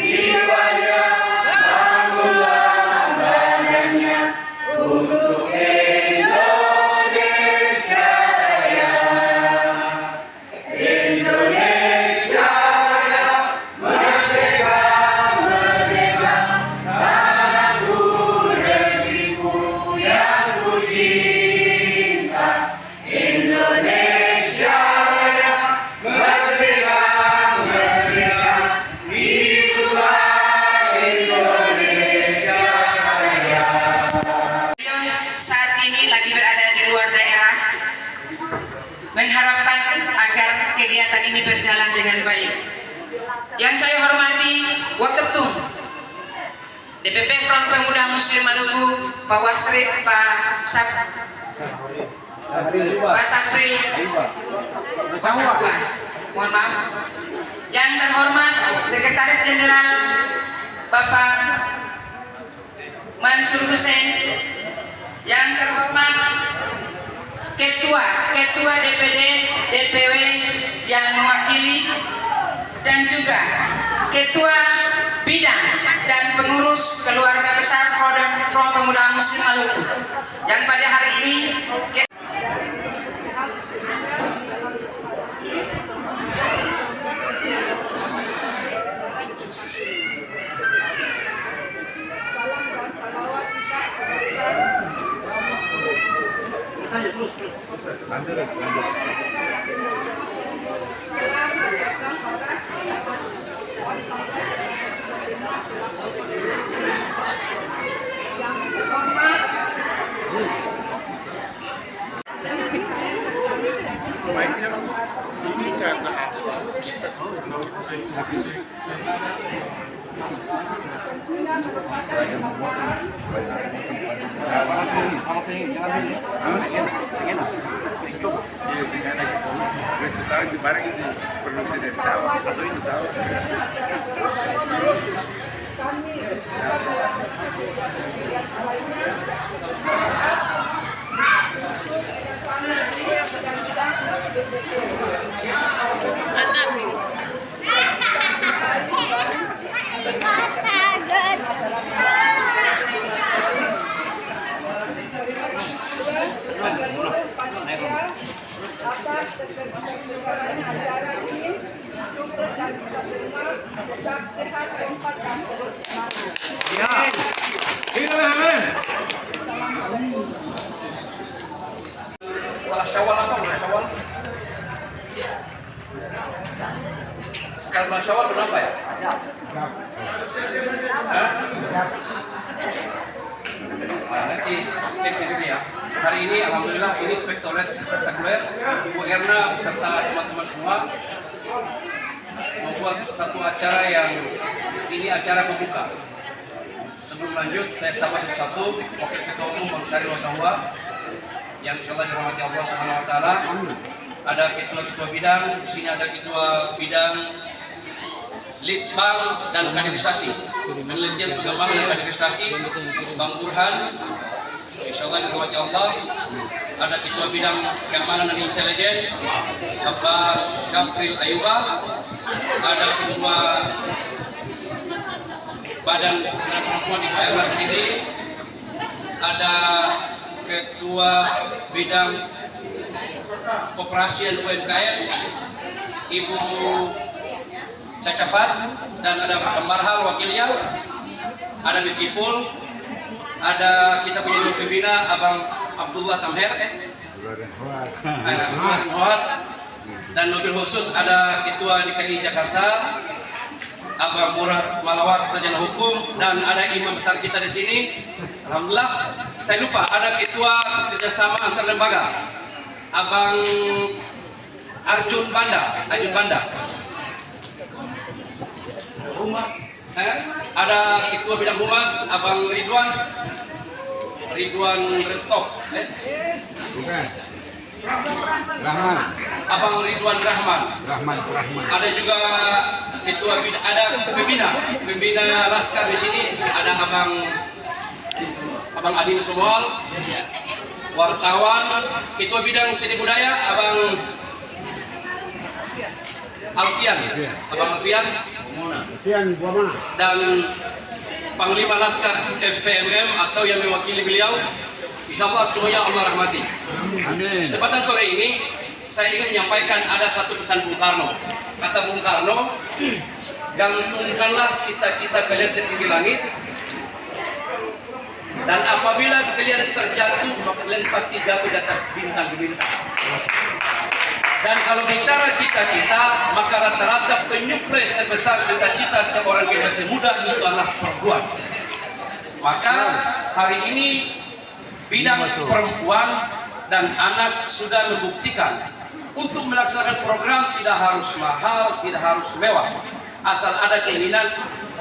jiwanya, bangunlah badannya untuk Indonesia Raya. Indonesia Raya, merdeka, merdeka, tanahku, negeriku yang ku cinta. Indonesia Raya, merdeka, merdeka, hiduplah Indonesia Raya. Saat ini lagi berada di luar daerah, mengharapkan agar kegiatan ini berjalan dengan baik. Yang saya hormati Waketum DPP Front Pemuda Muslim Maluku, Pak Wasri, Pak Safri, mohon maaf. Yang terhormat Sekretaris Jenderal Bapak Mansur Hussein, yang terhormat Ketua DPD DPW yang mewakili, dan juga Ketua Bidang dan Pengurus Keluarga Besar Front Pemuda Muslim Maluku yang pada hari ini setelah Syawal apa bulan Syawal? Setelah bulan Syawal berapa ya? Nah, nanti cek sendiri ya. Hari ini alhamdulillah ini spektakuler Ibu Erna beserta teman-teman semua membuat satu acara yang ini acara pembuka. Sebelum lanjut saya sapa satu-satu Wakil Ketua Umum Bang Syahri Wasawa yang insyaallah dirahmati Allah Subhanahu wa taala. Ada ketua-ketua bidang, di sini ada ketua bidang Litbang dan kaderisasi, penelitian pengembangan dan kaderisasi Bang Burhan, insyaallah dirahmati Allah. Ada ketua bidang keamanan dan intelijen Bapak Syafril Ayuba. Ada ketua Badan Pembinaan Perempuan Ibu Erna sendiri. Ada ketua bidang Koperasi dan UMKM Ibu Cacafat, dan ada Pak Marhal wakilnya, ada Bikipul, ada kita punya dua pembina Abang Abdullah Tamher, dan mobil khusus ada Ketua DKI Jakarta Abang Murad Malawat Sarjana Hukum, dan ada imam besar kita di sini. Alhamdulillah, saya lupa ada Ketua Kerjasama Antar Lembaga Abang Arjun Banda. Ada Ketua Bidang Humas Abang Ridwan Retop. Rahman. Abang Ridwan Rahman. Ada juga Ketua Bidang, ada pembina Laskar di sini. Ada Abang Adin Sumol, wartawan, Ketua Bidang Seni Budaya Abang Alfian, dan Panglima Laskar FPMM atau yang mewakili beliau, insyaallah semuanya Allah rahmati. Kesempatan sore ini saya ingin menyampaikan ada satu pesan Bung Karno. Kata Bung Karno, gantungkanlah cita-cita kalian setinggi langit, dan apabila kalian terjatuh maka kalian pasti jatuh di atas bintang-bintang. Dan kalau bicara cita-cita, maka rata-rata penyuplai terbesar cita-cita seorang generasi muda itu adalah perempuan. Maka hari ini bidang perempuan dan anak sudah membuktikan untuk melaksanakan program tidak harus mahal, tidak harus mewah, asal ada keinginan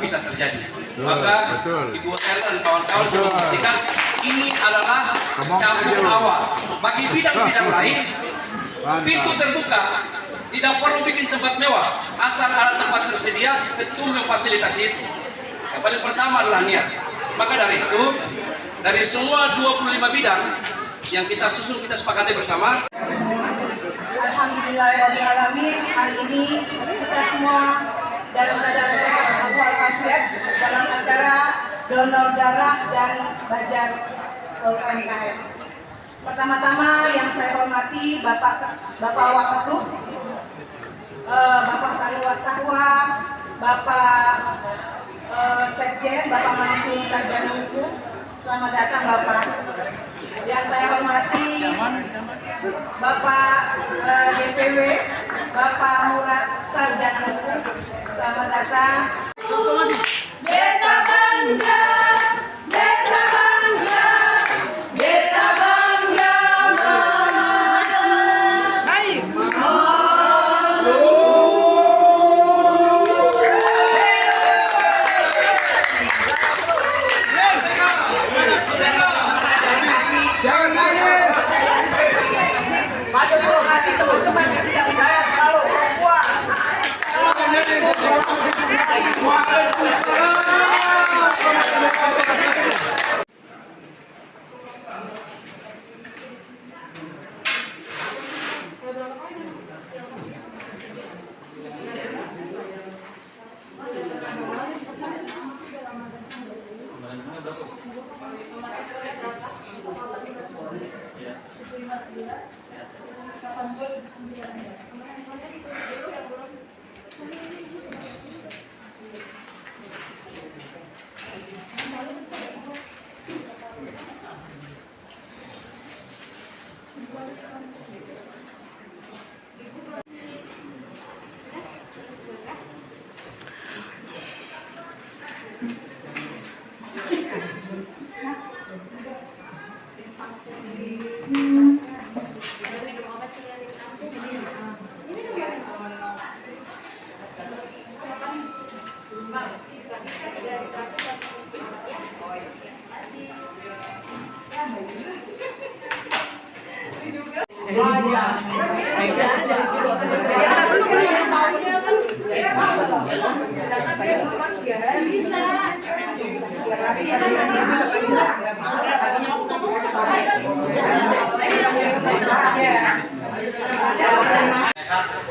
bisa terjadi. Maka Ibu Erna dan kawan-kawan sudah membuktikan ini adalah cabang awal. Bagi bidang-bidang lain, pintu terbuka, tidak perlu bikin tempat mewah, asal ada tempat tersedia, ketua memfasilitasi itu. Yang paling pertama adalah niat. Maka dari itu, dari semua 25 bidang yang kita susun, kita sepakati bersama. Alhamdulillahirrahmanirrahim, hari ini kita semua dalam keadaan sehat walafiat dalam acara donor darah dan bajar PNKM. Pertama-tama yang saya hormati Bapak Waketum, Bapak Salwa Sahwa, Bapak Sekjen, Bapak Mansur Sarjana Hukum. Selamat datang Bapak. Yang saya hormati Bapak DPW, Bapak Murad Sarjana Hukum. Selamat datang. Beta bangga, beta bangga, beta bangga. Terima kasih teman-teman yang tidak berdaya selalu.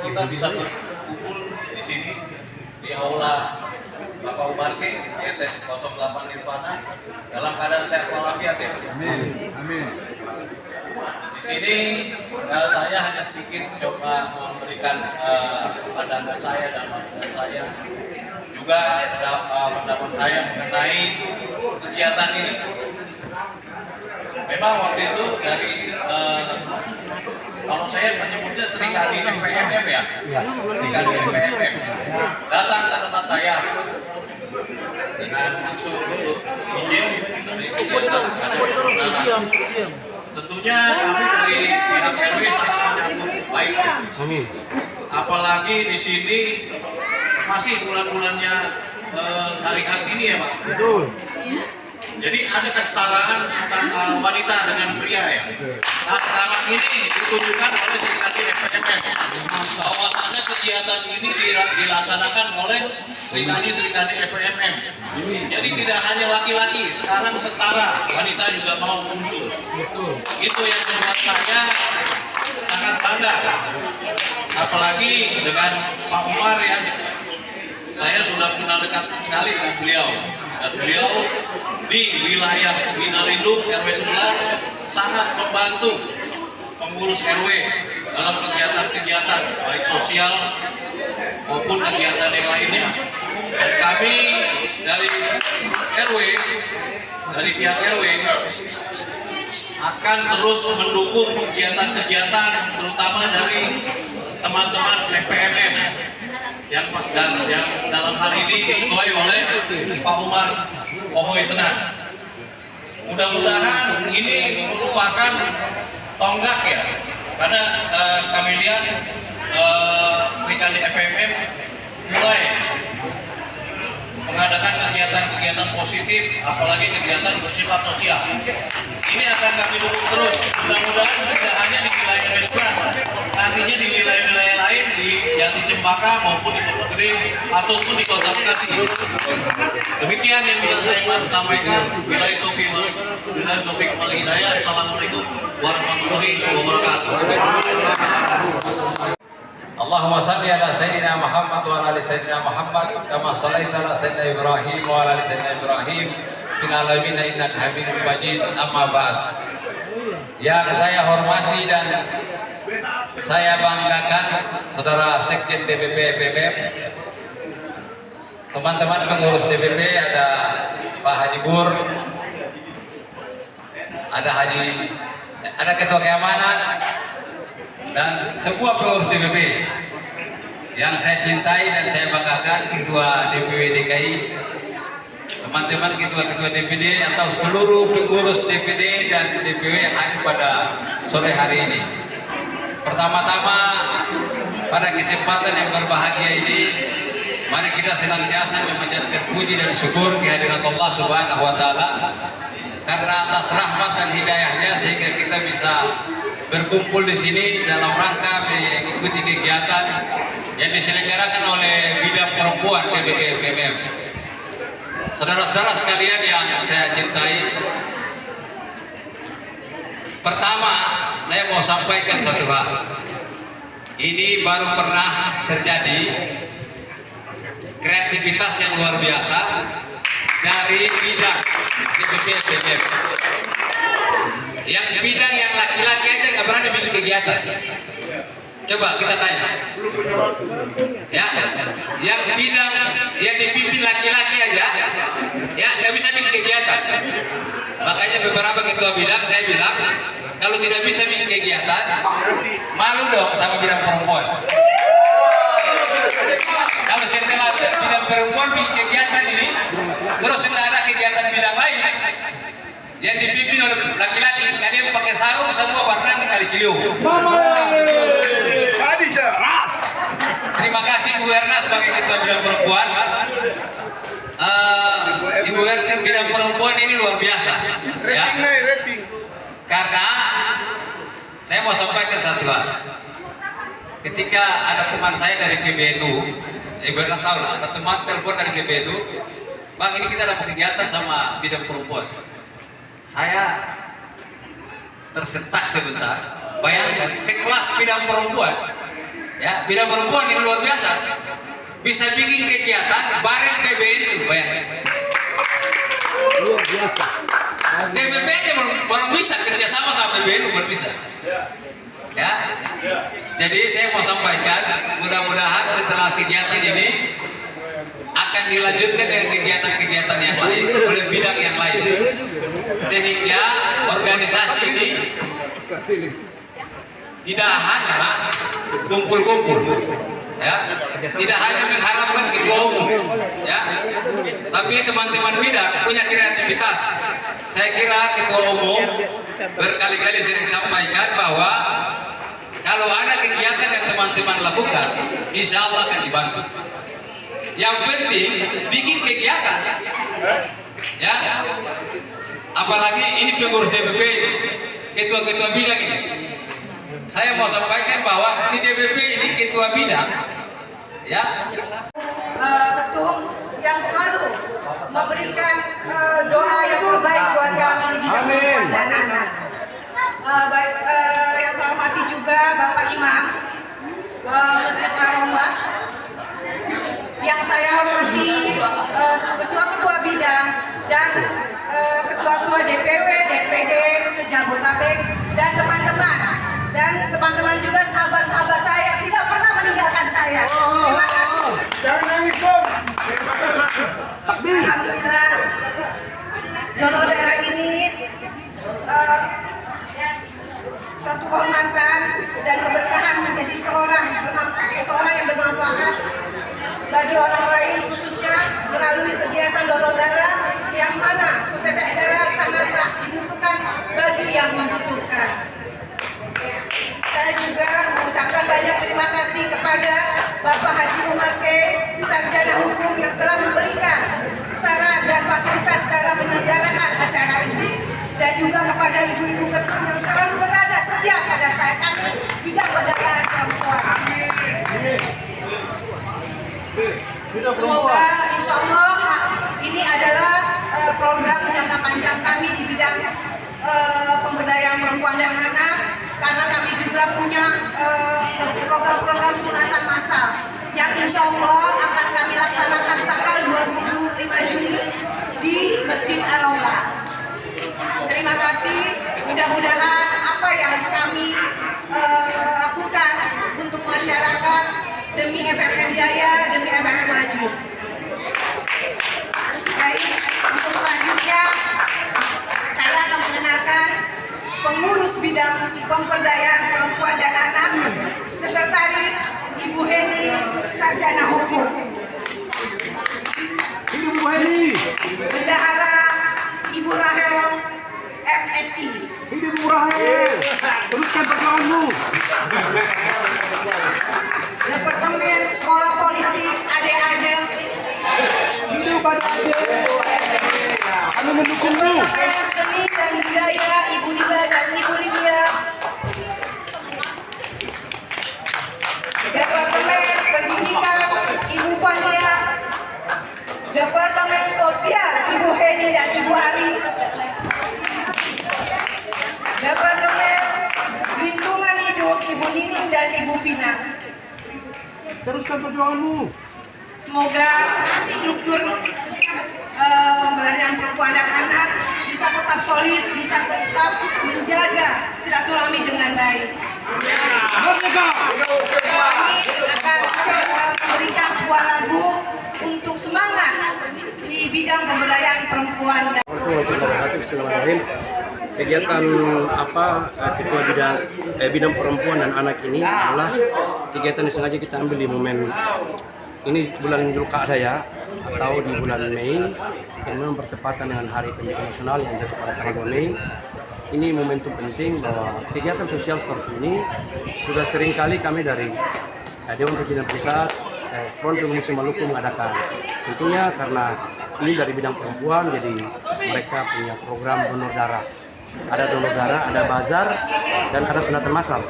Kita bisa berkumpul di sini di aula Bapak Umarke YT 08 Nirvana dalam keadaan sehat walafiat ya. Amin. Amin. Di sini saya hanya sedikit coba memberikan pandangan saya dan masukan saya, juga pendapat saya mengenai kegiatan ini. Memang waktu itu dari kalau saya menyebutnya Serikandi FPMM ya, Serikandi FPMM datang ke tempat saya dengan maksud untuk izin dari kegiatan ada donor. Tentunya kami dari pihak RW sangat menyambut baik. Amin. Apalagi di sini masih bulan-bulannya hari Kartini ya Pak. Betul. Jadi ada kesetaraan antara wanita dengan pria ya. Nah sekarang ini ditunjukkan oleh Serikandi FPMM bahwasannya kegiatan ini dilaksanakan oleh Serikandi FPMM. Jadi tidak hanya laki-laki, sekarang setara, wanita juga mau muncul. Itu yang membuat saya sangat bangga. Apalagi dengan Pak Umar ya, saya sudah kenal dekat sekali dengan beliau, dan beliau di wilayah Bina Lindung RW 11 sangat membantu pengurus RW dalam kegiatan-kegiatan baik sosial maupun kegiatan yang lainnya. Dan kami dari RW, dari pihak RW akan terus mendukung kegiatan-kegiatan terutama dari teman-teman PPMM yang dalam hal ini diketuai oleh Pak Umar Pohoy Tenan. Mudah-mudahan ini merupakan tonggak ya, karena kami lihat Serikandi FMM mulai mengadakan kegiatan-kegiatan positif, apalagi kegiatan bersifat sosial. Ini akan kami dukung terus. Mudah-mudahan tidak hanya di wilayah Westplas, nantinya di wilayah-wilayah lain di Jati Cempaka maupun di Pondok Gede ataupun di Kota Bekasi. Demikian yang bisa saya sampaikan. Billahi taufiq wal hidayah. Assalamualaikum warahmatullahi wabarakatuh. Allahumma salli ala Sayyidina Muhammad wa ala ali Sayyidina Muhammad kama sallaita ala Sayyidina Ibrahim wa ala ali Sayyidina Ibrahim fil alamin innaka Hamidum Majid. Amma ba'd. Yang saya hormati dan saya banggakan Saudara Sekjen DPP FMM, teman-teman pengurus DPP, ada Pak Haji Bur, ada Ketua Keamanan, dan semua pengurus DPP yang saya cintai dan saya banggakan, Ketua DPW DKI, teman-teman ketua-ketua DPD atau seluruh pengurus DPD dan DPW yang hadir pada sore hari ini. Pertama-tama, pada kesempatan yang berbahagia ini, mari kita senantiasa memanjatkan puji dan syukur kehadirat Allah Subhanahu wa Ta'ala, karena atas rahmat dan hidayahnya sehingga kita bisa berkumpul di sini dalam rangka mengikuti kegiatan yang diselenggarakan oleh bidang perempuan DPP FMM. Saudara-saudara sekalian yang saya cintai, pertama saya mau sampaikan satu hal. Ini baru pernah terjadi kreativitas yang luar biasa dari bidang DPP FMM. Yang bidang yang laki-laki aja nggak berani bikin kegiatan. Coba kita tanya. Ya, yang bidang yang dipimpin laki-laki aja, ya nggak bisa bikin kegiatan. Makanya beberapa ketua bidang saya bilang, kalau tidak bisa bikin kegiatan, malu dong sama bidang perempuan. Kalau setelah bidang perempuan bikin kegiatan ini, terus setelah ada kegiatan bidang lain yang dipimpin oleh laki-laki, kalian pakai sarung semua warna kali Ciliwung. Terima kasih Bu Erna sebagai ketua bidang perempuan. Ibu Erna bidang perempuan ini luar biasa. Ya. Karena saya mau sampaikan satu hal. Ketika ada teman saya dari PBNU, Ibu Erna tahu lah, ada teman telepon dari PBNU, Bang, ini kita ada kegiatan sama bidang perempuan. Saya tersentak sebentar. Bayangkan sekelas bidang perempuan, ya bidang perempuan ini luar biasa, bisa bikin kegiatan bareng PBNU. Bayangkan. DPP aja belum bisa kerjasama sama PBNU, belum bisa. Ya. Jadi saya mau sampaikan, mudah-mudahan setelah kegiatan ini akan dilanjutkan dengan kegiatan-kegiatan yang lain oleh bidang yang lain, sehingga organisasi ini tidak hanya kumpul-kumpul, ya, tidak hanya mengharapkan ketua umum, ya, tapi teman-teman bidang punya kreativitas. Saya kira ketua umum berkali-kali sering sampaikan bahwa kalau ada kegiatan yang teman-teman lakukan, insya Allah akan dibantu. Yang penting bikin kegiatan, ya. Apalagi ini pengurus DPP, ketua-ketua bidang ini. Saya mau sampaikan bahwa di DPP ini ketua bidang, ya. Ketum yang selalu memberikan doa yang terbaik buat kami di bidang perempuan dan anak. Yang saya hormati juga Bapak Imam Masjid Ar-Rahmah, yang saya hormati dan ketua-ketua DPW, DPD se-Jabotabek dan teman-teman juga sahabat-sahabat saya yang tidak pernah meninggalkan saya. Terima kasih. Jangan nangis dong. Alhamdulillah, donor darah ini suatu kehormatan dan keberkahan menjadi seseorang yang bermanfaat bagi orang lain, khususnya melalui kegiatan donor darah yang mana setetes darah sangatlah dibutuhkan bagi yang membutuhkan. Saya juga mengucapkan banyak terima kasih kepada Bapak Haji Umar K. Sarjana Hukum yang telah memberikan saran dan fasilitas dalam menyelenggarakan acara ini, dan juga kepada ibu-ibu ketum yang selalu berada setia pada saya kami bidang pemberdayaan perempuan. Semoga insya Allah ini adalah program jangka panjang kami di bidang pemberdayaan perempuan dan anak, karena kami juga punya program-program sunatan massal yang insya Allah akan kami laksanakan tanggal 25 Juni di Masjid Al-Aula. Terima kasih, mudah-mudahan apa yang kami lakukan untuk masyarakat demi FMM Jaya, demi FMM Maju. Baik, untuk selanjutnya saya akan mengenalkan pengurus bidang pemberdayaan perempuan dan anak, Sekretaris Ibu Heni Sarjana Hukum. Hidup Bu Heni. Bendahara Ibu Rahel MSI. Hidup Bu Rahel. Teruskan perjuanganmu. Departemen Sekolah Politik Ade-Ade. Hidup Ade. Kami mendukungmu. Departemen Seni dan Budaya Ibu Lila dan Ibu Lydia. Departemen Pendidikan Ibu Fania. Departemen Sosial Ibu Heni dan Ibu Ari. Departemen Lingkungan Hidup Ibu Nining dan Ibu Vina. Teruskan perjuanganmu. Semoga struktur pemberdayaan perempuan dan anak bisa tetap solid, bisa tetap menjaga silaturahmi dengan baik. Merdeka. Kami akan memberikan sebuah lagu untuk semangat di bidang pemberdayaan perempuan dan Bismillahirrahmanirrahim. Kegiatan ketua bidang perempuan dan anak ini adalah kegiatan yang sengaja kita ambil di momen ini bulan Zulqa'dah ya, atau di bulan Mei, yang memang bertepatan dengan Hari Pendidikan Nasional yang jatuh pada tanggal 2 Mei. Ini momentum penting bahwa kegiatan sosial seperti ini sudah sering kali kami dari Dewan Pimpinan Pusat, Front Pengungsi Maluku mengadakan. Tentunya karena ini dari bidang perempuan, jadi mereka punya program donor darah. Ada donor darah, ada bazar, dan ada sunatan massal.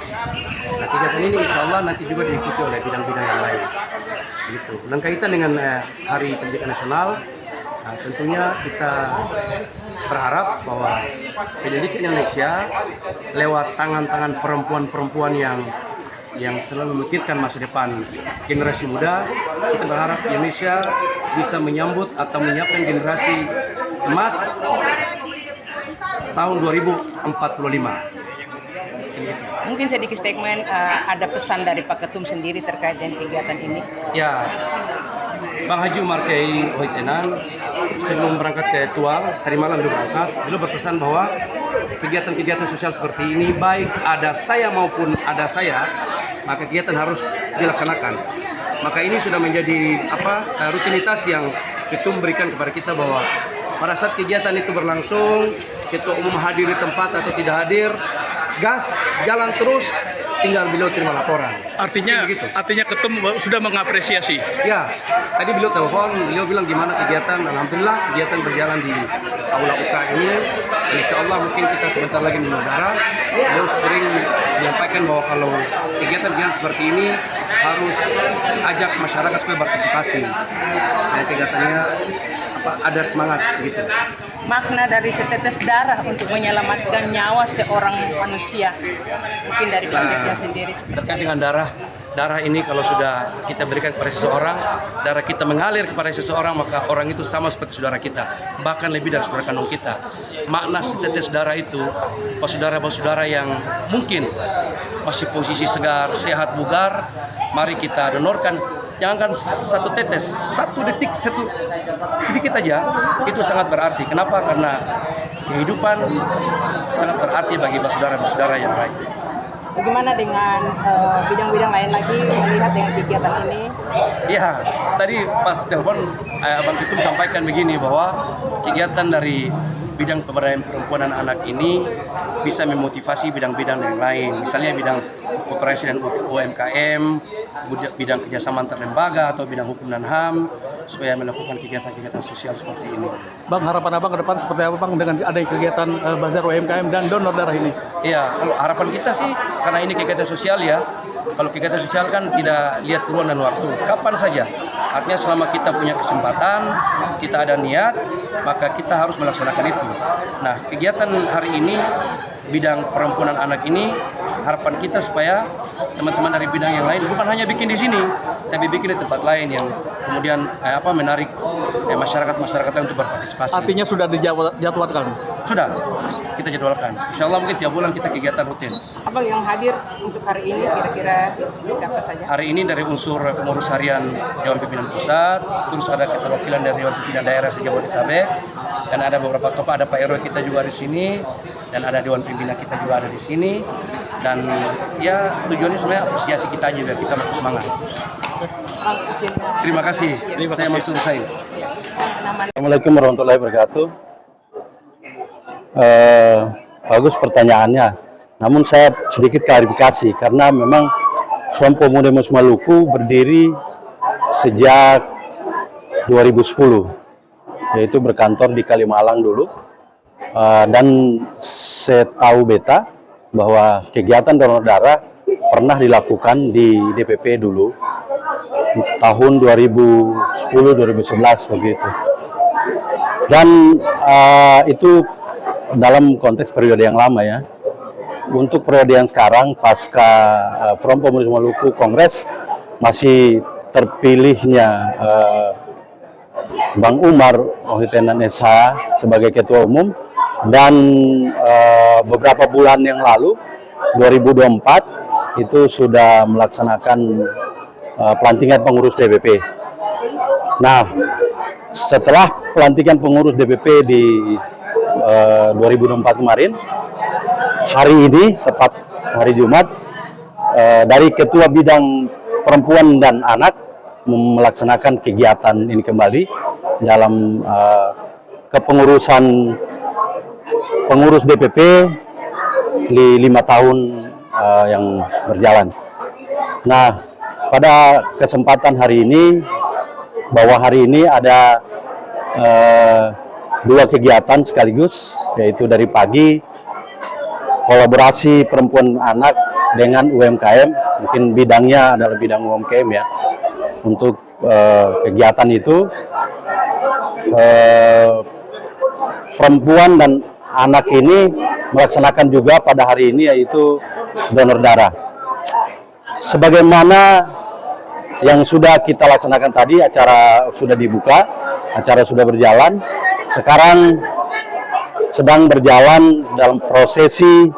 Nah, kegiatan ini insya Allah nanti juga diikuti oleh bidang-bidang yang lain. Gitu. Dan kaitan dengan Hari Pendidikan Nasional, tentunya kita berharap bahwa pendidikan Indonesia lewat tangan-tangan perempuan-perempuan yang selalu memikirkan masa depan generasi muda, kita berharap Indonesia bisa menyambut atau menyiapkan generasi emas tahun 2045. Mungkin sedikit statement, ada pesan dari Pak Ketum sendiri terkait dengan kegiatan ini? Ya, Bang Haji Umar Kiai Hoitenan sebelum berangkat ke Tual, tadi malam beliau berangkat, beliau berpesan bahwa kegiatan-kegiatan sosial seperti ini baik ada saya maupun ada saya, maka kegiatan harus dilaksanakan. Maka ini sudah menjadi rutinitas yang Ketum berikan kepada kita bahwa pada saat kegiatan itu berlangsung, ketua umum hadir di tempat atau tidak hadir, gas, jalan terus, tinggal beliau terima laporan. Artinya Ketum sudah mengapresiasi. Ya, tadi beliau telepon, beliau bilang gimana kegiatan. Alhamdulillah kegiatan berjalan di Aula UK ini. Insya Allah mungkin kita sebentar lagi menudara. Beliau sering menyampaikan bahwa kalau kegiatan-kegiatan seperti ini harus ajak masyarakat supaya berpartisipasi, supaya kegiatannya ada semangat gitu. Makna dari setetes darah untuk menyelamatkan nyawa seorang manusia, mungkin dari Pak Sekjen sendiri. Terkait dengan darah, darah ini kalau sudah kita berikan kepada seseorang, darah kita mengalir kepada seseorang, maka orang itu sama seperti saudara kita, bahkan lebih dari saudara kandung kita. Makna setetes darah itu, saudara-saudara yang mungkin masih posisi segar, sehat, bugar, mari kita donorkan. Jangankan satu tetes, 1 detik, sedikit aja, itu sangat berarti. Kenapa? Karena kehidupan sangat berarti bagi saudara-saudara yang lain. Bagaimana dengan bidang-bidang lain lagi melihat dengan kegiatan ini? Iya, tadi pas telepon Abang Ketum sampaikan begini bahwa kegiatan dari bidang pemberdayaan perempuan dan anak ini bisa memotivasi bidang-bidang yang lain. Misalnya bidang kooperasi dan UMKM, bidang kerjasama antar lembaga atau bidang hukum dan HAM, supaya melakukan kegiatan-kegiatan sosial seperti ini. Bang, harapan Abang ke depan seperti apa Bang dengan adanya kegiatan bazar UMKM dan donor darah ini? Iya, kalau harapan kita sih karena ini kegiatan sosial ya. Kalau kegiatan sosial kan tidak lihat ruang dan waktu, kapan saja. Artinya selama kita punya kesempatan, kita ada niat, maka kita harus melaksanakan itu. Nah, kegiatan hari ini bidang perempuan dan anak ini harapan kita supaya teman-teman dari bidang yang lain bukan hanya bikin di sini, tapi bikin di tempat lain yang kemudian menarik masyarakat untuk berpartisipasi. Artinya sudah dijadwalkan? Sudah, kita jadwalkan. Insya Allah mungkin tiap bulan kita kegiatan rutin. Abang yang hadir untuk hari ini kira-kira siapa saja? Hari ini dari unsur pengurus harian Dewan Pimpinan Pusat, terus ada keterwakilan dari Dewan Pimpinan Daerah se-Jabodetabek, dan ada beberapa tokoh, ada Pak RW kita juga di sini, dan ada Dewan Pimpinan kita juga ada di sini, dan ya tujuannya sebenarnya apresiasi kita aja biar kita makin semangat. Terima kasih. Saya Mansur Sain. Assalamualaikum warahmatullahi wabarakatuh. Bagus pertanyaannya. Namun saya sedikit klarifikasi karena memang Front Pemuda Maluku berdiri sejak 2010, yaitu berkantor di Kalimalang dulu. Dan setahu beta bahwa kegiatan donor darah pernah dilakukan di DPP dulu tahun 2010-2011 begitu. Dan itu dalam konteks periode yang lama ya. Untuk periode yang sekarang pasca Front Pemuda Maluku Kongres masih terpilihnya Bang Umar Ohitenan SH sebagai ketua umum, dan beberapa bulan yang lalu 2024 itu sudah melaksanakan pelantikan pengurus DPP. Nah, setelah pelantikan pengurus DPP di 2024 kemarin, hari ini tepat hari Jumat, dari Ketua Bidang Perempuan dan Anak melaksanakan kegiatan ini kembali dalam kepengurusan pengurus DPP di 5 tahun yang berjalan. Nah, pada kesempatan hari ini, bahwa hari ini ada 2 kegiatan sekaligus, yaitu dari pagi kolaborasi perempuan anak dengan UMKM, mungkin bidangnya adalah bidang UMKM ya. Untuk kegiatan itu perempuan dan anak ini melaksanakan juga pada hari ini, yaitu donor darah. Sebagaimana yang sudah kita laksanakan tadi, acara sudah dibuka, acara sudah berjalan, sekarang sedang berjalan dalam prosesi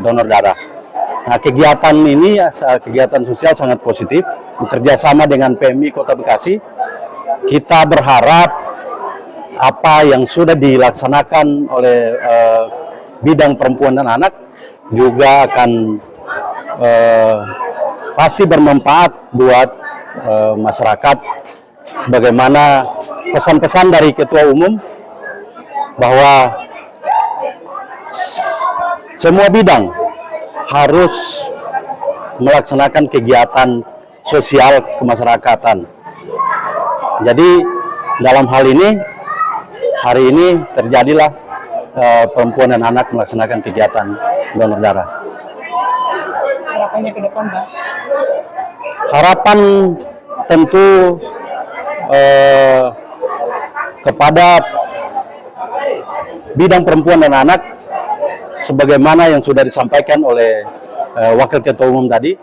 donor darah. Nah, kegiatan ini kegiatan sosial sangat positif, bekerja sama dengan PMI Kota Bekasi. Kita berharap apa yang sudah dilaksanakan oleh bidang perempuan dan anak juga akan pasti bermanfaat buat masyarakat, sebagaimana pesan-pesan dari Ketua Umum bahwa semua bidang harus melaksanakan kegiatan sosial kemasyarakatan. Jadi dalam hal ini, hari ini terjadilah perempuan dan anak melaksanakan kegiatan donor darah. Harapannya ke depan, Bang? Harapan tentu kepada bidang perempuan dan anak, sebagaimana yang sudah disampaikan oleh Wakil Ketua Umum tadi,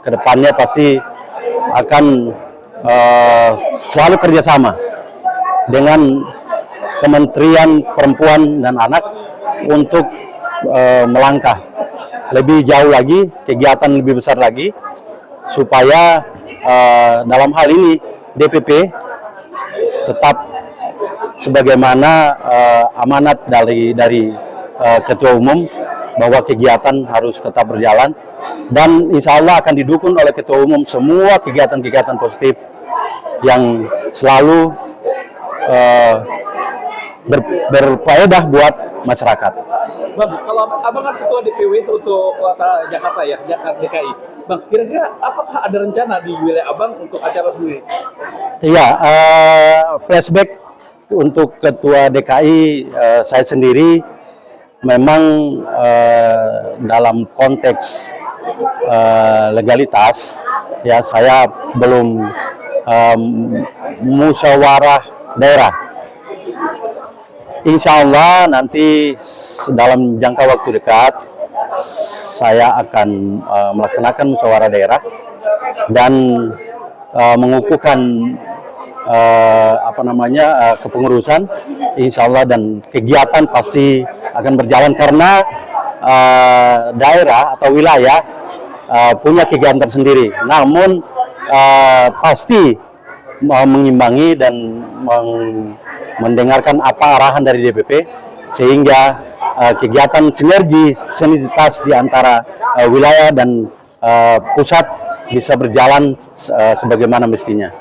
ke kedepannya pasti akan selalu kerjasama dengan Kementerian Perempuan dan Anak untuk melangkah lebih jauh lagi, kegiatan lebih besar lagi, supaya dalam hal ini DPP tetap sebagaimana amanat dari Ketua Umum bahwa kegiatan harus tetap berjalan, dan insya Allah akan didukung oleh Ketua Umum semua kegiatan-kegiatan positif yang selalu berfaedah buat masyarakat. Bang, kalau abang kan ketua DPW untuk kota Jakarta ya, Jakarta DKI. Bang, kira-kira apakah ada rencana di wilayah abang untuk acara sendiri? Iya, flashback untuk ketua DKI saya sendiri memang dalam konteks legalitas ya, saya belum musyawarah daerah. Insya Allah nanti dalam jangka waktu dekat saya akan melaksanakan musyawarah daerah dan mengukuhkan kepengurusan, insya Allah, dan kegiatan pasti akan berjalan karena daerah atau wilayah punya kegiatan tersendiri, namun pasti mengimbangi dan mendengarkan apa arahan dari DPP sehingga kegiatan sinergitas di antara wilayah dan pusat bisa berjalan sebagaimana mestinya.